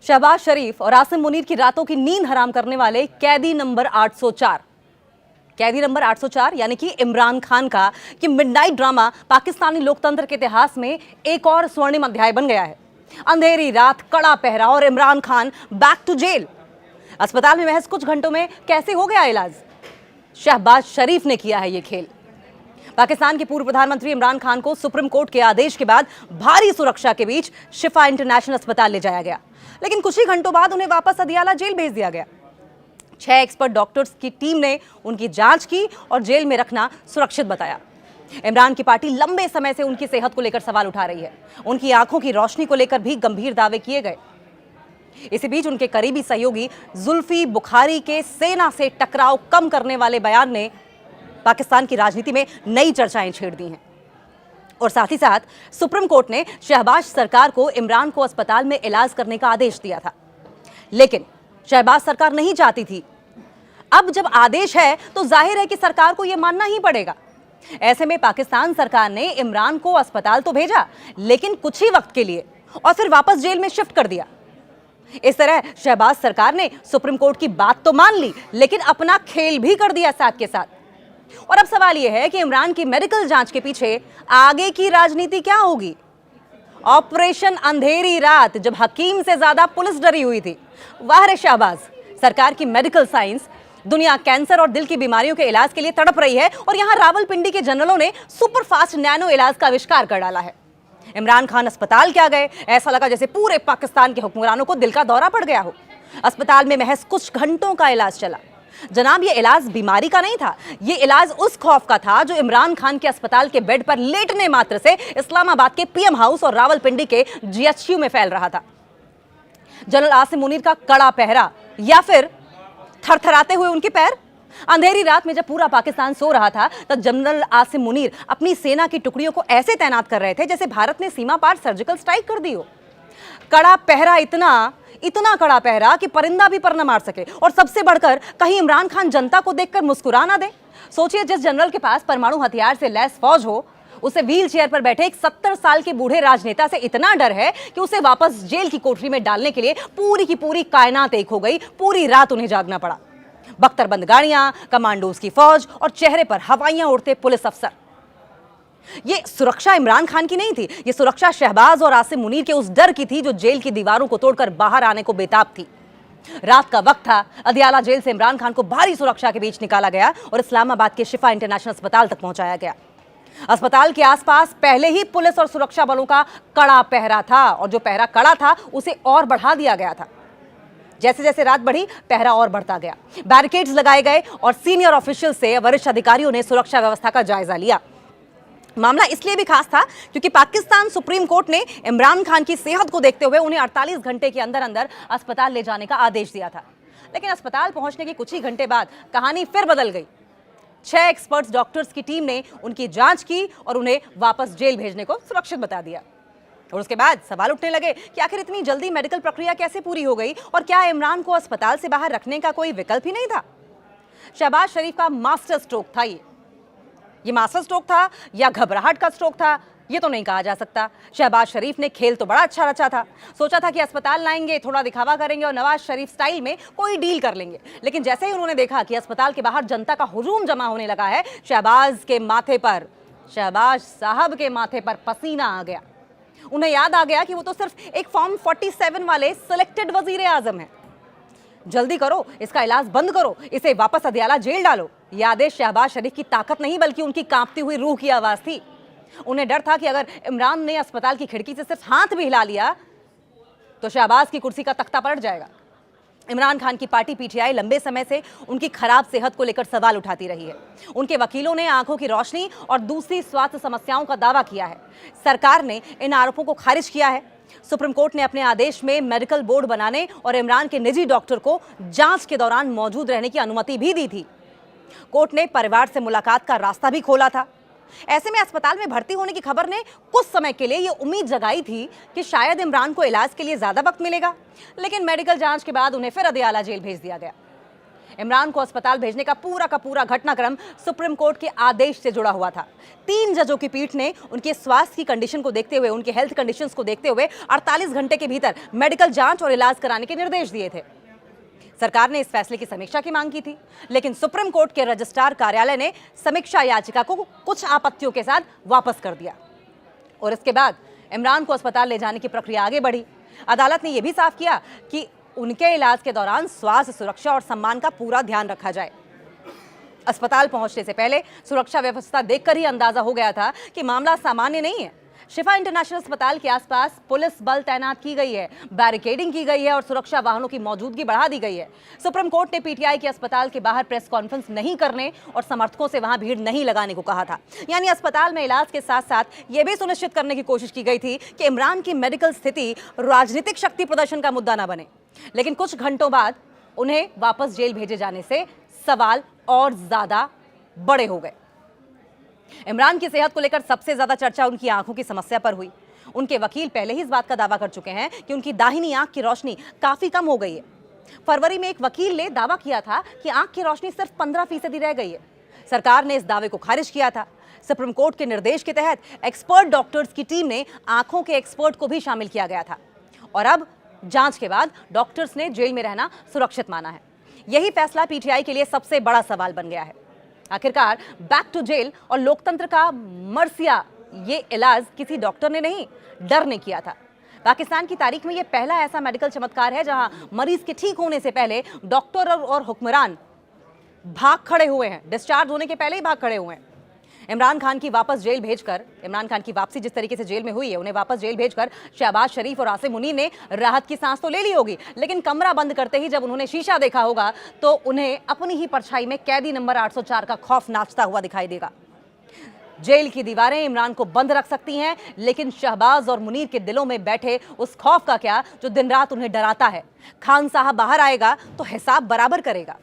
शहबाज शरीफ और आसिम मुनीर की रातों की नींद हराम करने वाले कैदी नंबर 804 यानी कि इमरान खान का कि मिडनाइट ड्रामा पाकिस्तानी लोकतंत्र के इतिहास में एक और स्वर्णिम अध्याय बन गया है। अंधेरी रात, कड़ा पहरा और Imran Khan back to jail. अस्पताल में महज कुछ घंटों में कैसे हो गया इलाज? शहबाज शरीफ ने किया है ये खेल। पाकिस्तान के पूर्व प्रधानमंत्री इमरान खान को सुप्रीम कोर्ट के आदेश के बाद भारी सुरक्षा के बीच शिफा इंटरनेशनल अस्पताल ले जाया गया, लेकिन कुछ ही घंटों बाद उन्हें वापस अदियाला जेल भेज दिया गया। 6 एक्सपर्ट डॉक्टर्स की टीम ने उनकी जांच की और जेल में रखना सुरक्षित बताया। इमरान की पार्टी लंबे समय से उनकी सेहत को लेकर सवाल उठा रही है। उनकी आंखों की रोशनी को लेकर भी गंभीर दावे किए गए। इसी बीच उनके करीबी सहयोगी जुल्फी बुखारी के सेना से टकराव कम करने वाले बयान ने पाकिस्तान की राजनीति में नई चर्चाएं छेड़ दी हैं। और साथ ही साथ सुप्रीम कोर्ट ने शहबाज सरकार को इमरान को अस्पताल में इलाज करने का आदेश दिया था, लेकिन शहबाज सरकार नहीं चाहती थी। अब जब आदेश है तो जाहिर है कि सरकार को यह मानना ही पड़ेगा। ऐसे में पाकिस्तान सरकार ने इमरान को अस्पताल तो भेजा, लेकिन कुछ ही वक्त के लिए, और फिर वापस जेल में शिफ्ट कर दिया। इस तरह शहबाज सरकार ने सुप्रीम कोर्ट की बात तो मान ली, लेकिन अपना खेल भी कर दिया साथ के साथ। और अब सवाल यह है कि इमरान की मेडिकल जांच के पीछे आगे की राजनीति क्या होगी? ऑपरेशन अंधेरी रात, जब हकीम से ज्यादा पुलिस डरी हुई थी। वाह रे शहबाज, सरकार की मेडिकल साइंस दुनिया कैंसर और दिल की बीमारियों के इलाज के लिए तड़प रही है, और यहां रावलपिंडी के जनरलों ने सुपर फास्ट नैनो इलाज का आविष्कार कर डाला है। इमरान खान अस्पताल क्या गए, ऐसा लगा जैसे पूरे पाकिस्तान के हुक्मरानों को दिल का दौरा पड़ गया हो। अस्पताल में महज कुछ घंटों का इलाज चला। जनाब, ये इलाज बीमारी का नहीं था, ये इलाज उस खौफ का था जो इमरान खान के अस्पताल के बेड पर लेटने मात्र से इस्लामाबाद के पीएम हाउस और रावलपिंडी के जीएचयू में फैल रहा था। जनरल आसिम मुनीर का कड़ा पहरा, या फिर थरथराते हुए उनके पैर? अंधेरी रात में जब पूरा पाकिस्तान सो रहा था, तब जनरल आसिम मुनीर अपनी सेना की टुकड़ियों को ऐसे तैनात कर रहे थे जैसे भारत ने सीमा पार सर्जिकल स्ट्राइक कर दी हो। कड़ा पहरा, इतना कड़ा पहरा कि परिंदा भी पर न मार सके। और सबसे बढ़कर कहीं इमरान खान जनता को देखकर मुस्कुरा ना दे। सोचिए, जिस जनरल के पास परमाणु हथियार से लैस फौज हो, उसे व्हील चेयर पर बैठे एक 70 साल के बूढ़े राजनेता से इतना डर है कि उसे वापस जेल की कोठरी में डालने के लिए पूरी की पूरी कायनात एक हो गई। पूरी रात उन्हें जागना पड़ा। बख्तरबंद गाड़ियां, कमांडोज की फौज और चेहरे पर हवाइयां उड़ते पुलिस अफसर। ये सुरक्षा इमरान खान की नहीं थी, ये सुरक्षा शहबाज और आसिम मुनीर के उस डर की थी जो जेल की दीवारों को तोड़कर बाहर आने को बेताब थी। रात का वक्त था। अदियाला जेल से इमरान खान को भारी सुरक्षा के बीच निकाला गया और इस्लामाबाद के शिफा इंटरनेशनल अस्पताल तक पहुंचाया गया। अस्पताल के आसपास पहले ही पुलिस और सुरक्षा बलों का कड़ा पहरा था, और जो पहरा कड़ा था उसे और बढ़ा दिया गया था। जैसे जैसे रात बढ़ी, पहरा और बढ़ता गया। बैरिकेड्स लगाए गए और सीनियर ऑफिशियल से वरिष्ठ अधिकारियों ने सुरक्षा व्यवस्था का जायजा लिया। मामला इसलिए भी खास था क्योंकि पाकिस्तान सुप्रीम कोर्ट ने इमरान खान की सेहत को देखते हुए उन्हें 48 घंटे के अंदर अंदर अस्पताल ले जाने का आदेश दिया था। लेकिन अस्पताल पहुंचने के कुछ ही घंटे बाद कहानी फिर बदल गई। 6 एक्सपर्ट्स डॉक्टर्स की टीम ने उनकी जांच की और उन्हें वापस जेल भेजने को सुरक्षित बता दिया। और उसके बाद सवाल उठने लगे कि आखिर इतनी जल्दी मेडिकल प्रक्रिया कैसे पूरी हो गई, और क्या इमरान को अस्पताल से बाहर रखने का कोई विकल्प ही नहीं था? शहबाज शरीफ का मास्टर स्ट्रोक था ये मास्टर स्ट्रोक था या घबराहट का स्ट्रोक था, ये तो नहीं कहा जा सकता। शहबाज शरीफ ने खेल तो बड़ा अच्छा रचा था। सोचा था कि अस्पताल लाएंगे, थोड़ा दिखावा करेंगे और नवाज शरीफ स्टाइल में कोई डील कर लेंगे। लेकिन जैसे ही उन्होंने देखा कि अस्पताल के बाहर जनता का हुजूम जमा होने लगा है, शहबाज साहब के माथे पर पसीना आ गया। उन्हें याद आ गया कि वो तो सिर्फ एक फॉर्म 47 वाले सिलेक्टेड वजीर आजम है। जल्दी करो, इसका इलाज बंद करो, इसे वापस अदियाला जेल डालो। यह आदेश शहबाज शरीफ की ताकत नहीं बल्कि उनकी कांपती हुई रूह की आवाज थी। उन्हें डर था कि अगर इमरान ने अस्पताल की खिड़की से सिर्फ हाथ भी हिला लिया तो शहबाज की कुर्सी का तख्ता पलट जाएगा। इमरान खान की पार्टी पीटीआई लंबे समय से उनकी खराब सेहत को लेकर सवाल उठाती रही है। उनके वकीलों ने आंखों की रोशनी और दूसरी स्वास्थ्य समस्याओं का दावा किया है। सरकार ने इन आरोपों को खारिज किया है। सुप्रीम कोर्ट ने अपने आदेश में मेडिकल बोर्ड बनाने और इमरान के निजी डॉक्टर को जांच के दौरान मौजूद रहने की अनुमति भी दी थी। कोर्ट ने परिवार से मुलाकात का रास्ता भी खोला था। ऐसे में अस्पताल में भर्ती होने की खबर ने कुछ समय के लिए ये उम्मीद जगाई थी कि शायद इमरान को इलाज के लिए ज्यादा वक्त मिलेगा, लेकिन मेडिकल जांच के बाद उन्हें फिर अदियाला जेल भेज दिया गया। इमरान को अस्पताल भेजने का पूरा घटनाक्रम सुप्रीम कोर्ट के आदेश से जुड़ा हुआ था। 3 जजों की पीठ ने उनके स्वास्थ्य की कंडीशन को देखते हुए, उनके हेल्थ कंडीशंस को देखते हुए 48 घंटे के भीतर मेडिकल जांच और इलाज कराने के निर्देश दिए थे। सरकार ने इस फैसले की समीक्षा की मांग की थी, लेकिन सुप्रीम कोर्ट के रजिस्ट्रार कार्यालय ने समीक्षा याचिका को कुछ आपत्तियों के साथ वापस कर दिया और इसके बाद इमरान को अस्पताल ले जाने की प्रक्रिया आगे बढ़ी। अदालत ने यह भी साफ किया कि उनके इलाज के दौरान स्वास्थ्य, सुरक्षा और सम्मान का पूरा ध्यान रखा जाए। अस्पताल पहुंचने से पहले सुरक्षा व्यवस्था देखकर ही अंदाजा हो गया था कि मामला सामान्य नहीं है। शिफा इंटरनेशनल अस्पताल के आसपास पुलिस बल तैनात की गई है, बैरिकेडिंग की गई है और सुरक्षा वाहनों की मौजूदगी बढ़ा दी गई है। सुप्रीम कोर्ट ने पीटीआई के अस्पताल के बाहर प्रेस कॉन्फ्रेंस नहीं करने और समर्थकों से वहां भीड़ नहीं लगाने को कहा था। यानी अस्पताल में इलाज के साथ साथ यह भी सुनिश्चित करने की कोशिश की गई थी कि इमरान की मेडिकल स्थिति राजनीतिक शक्ति प्रदर्शन का मुद्दा न बने। लेकिन कुछ घंटों बाद उन्हें वापस जेल भेजे जाने से सवाल और ज्यादा बड़े हो गए। इमरान की सेहत को लेकर सबसे ज्यादा चर्चा उनकी आंखों की समस्या पर हुई। उनके वकील पहले ही इस बात का दावा कर चुके हैं कि उनकी दाहिनी आंख की रोशनी काफी कम हो गई है। फरवरी में एक वकील ने दावा किया था कि आंख की रोशनी सिर्फ 15% रह गई है। सरकार ने इस दावे को खारिज किया था। सुप्रीम कोर्ट के निर्देश के तहत एक्सपर्ट डॉक्टर्स की टीम ने आंखों के एक्सपर्ट को भी शामिल किया गया था और अब जांच के बाद डॉक्टर्स ने जेल में रहना सुरक्षित माना है। यही फैसला पीटीआई के लिए सबसे बड़ा सवाल बन गया है। आखिरकार बैक टू जेल और लोकतंत्र का मरसिया, ये इलाज किसी डॉक्टर ने नहीं, डर ने किया था। पाकिस्तान की तारीख में यह पहला ऐसा मेडिकल चमत्कार है जहां मरीज के ठीक होने से पहले डॉक्टर और हुक्मरान भाग खड़े हुए हैं, डिस्चार्ज होने के पहले ही भाग खड़े हुए हैं। इमरान खान की वापसी जिस तरीके से जेल में हुई है, उन्हें वापस जेल भेजकर शहबाज शरीफ और आसिम मुनीर ने राहत की सांस तो ले ली होगी, लेकिन कमरा बंद करते ही जब उन्होंने शीशा देखा होगा तो उन्हें अपनी ही परछाई में कैदी नंबर 804 का खौफ नाचता हुआ दिखाई देगा। जेल की दीवारें इमरान को बंद रख सकती हैं, लेकिन शहबाज और मुनीर के दिलों में बैठे उस खौफ का क्या जो दिन रात उन्हें डराता है। खान साहब बाहर आएगा तो हिसाब बराबर करेगा।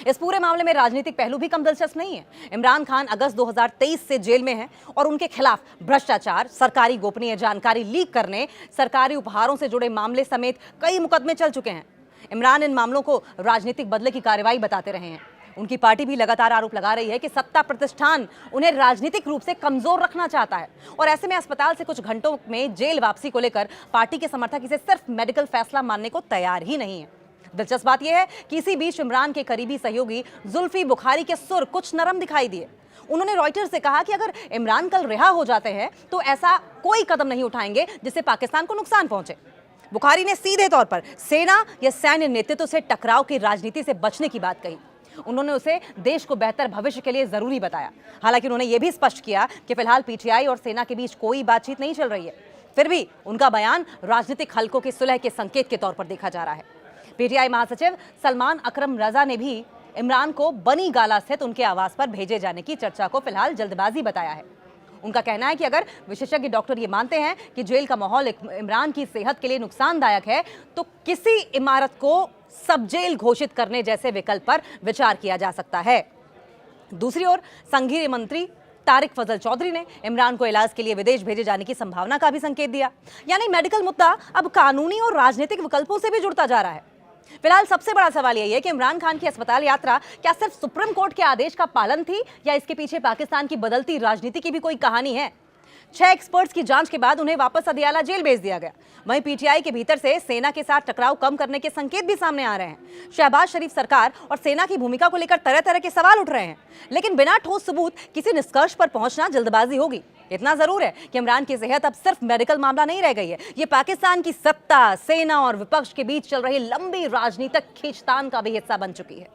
इस पूरे मामले में राजनीतिक पहलू भी कम दिलचस्प नहीं है। इमरान खान अगस्त 2023 से जेल में हैं और उनके खिलाफ भ्रष्टाचार, सरकारी गोपनीय जानकारी लीक करने, सरकारी उपहारों से जुड़े मामले समेत कई मुकदमे चल चुके हैं। इमरान इन मामलों को राजनीतिक बदले की कार्रवाई बताते रहे हैं। उनकी पार्टी भी लगातार आरोप लगा रही है कि सत्ता प्रतिष्ठान उन्हें राजनीतिक रूप से कमजोर रखना चाहता है और ऐसे में अस्पताल से कुछ घंटों में जेल वापसी को लेकर पार्टी के समर्थक इसे सिर्फ मेडिकल फैसला मानने को तैयार ही नहीं है। दिलचस्प बात यह है कि इसी बीच इमरान के करीबी सहयोगी जुल्फी बुखारी के सुर कुछ नरम दिखाई दिए। उन्होंने रॉयटर्स से कहा कि अगर इमरान कल रिहा हो जाते हैं तो ऐसा कोई कदम नहीं उठाएंगे जिससे पाकिस्तान को नुकसान पहुंचे। बुखारी ने सीधे तौर पर सेना या सैन्य नेतृत्व से टकराव की राजनीति से बचने की बात कही। उन्होंने उसे देश को बेहतर भविष्य के लिए जरूरी बताया। हालांकि उन्होंने यह भी स्पष्ट किया कि फिलहाल पीटीआई और सेना के बीच कोई बातचीत नहीं चल रही है। फिर भी उनका बयान राजनीतिक हलकों की सुलह के संकेत के तौर पर देखा जा रहा है। पीटीआई महासचिव सलमान अकरम रजा ने भी इमरान को बनी गाला स्थित उनके आवास पर भेजे जाने की चर्चा को फिलहाल जल्दबाजी बताया है। उनका कहना है कि अगर विशेषज्ञ डॉक्टर ये मानते हैं कि जेल का माहौल इमरान की सेहत के लिए नुकसानदायक है तो किसी इमारत को सब जेल घोषित करने जैसे विकल्प पर विचार किया जा सकता है। दूसरी ओर संघीय मंत्री तारिक फजल चौधरी ने इमरान को इलाज के लिए विदेश भेजे जाने की संभावना का भी संकेत दिया। यानी मेडिकल मुद्दा अब कानूनी और राजनीतिक विकल्पों से भी जुड़ता जा रहा है। फिलहाल सबसे बड़ा सवाल यही है कि इमरान खान की अस्पताल यात्रा क्या सिर्फ सुप्रीम कोर्ट के आदेश का पालन थी या इसके पीछे पाकिस्तान की बदलती राजनीति की भी कोई कहानी है। 6 एक्सपर्ट्स की जांच के बाद उन्हें वापस अदियाला जेल भेज दिया गया। वहीं पीटीआई के भीतर से सेना के साथ टकराव कम करने के संकेत भी सामने आ रहे हैं। शहबाज शरीफ सरकार और सेना की भूमिका को लेकर तरह तरह के सवाल उठ रहे हैं, लेकिन बिना ठोस सबूत किसी निष्कर्ष पर पहुंचना जल्दबाजी होगी। इतना जरूर है कि इमरान की सेहत अब सिर्फ मेडिकल मामला नहीं रह गई है, ये पाकिस्तान की सत्ता, सेना और विपक्ष के बीच चल रही लंबी राजनीतिक खींचतान का भी हिस्सा बन चुकी है।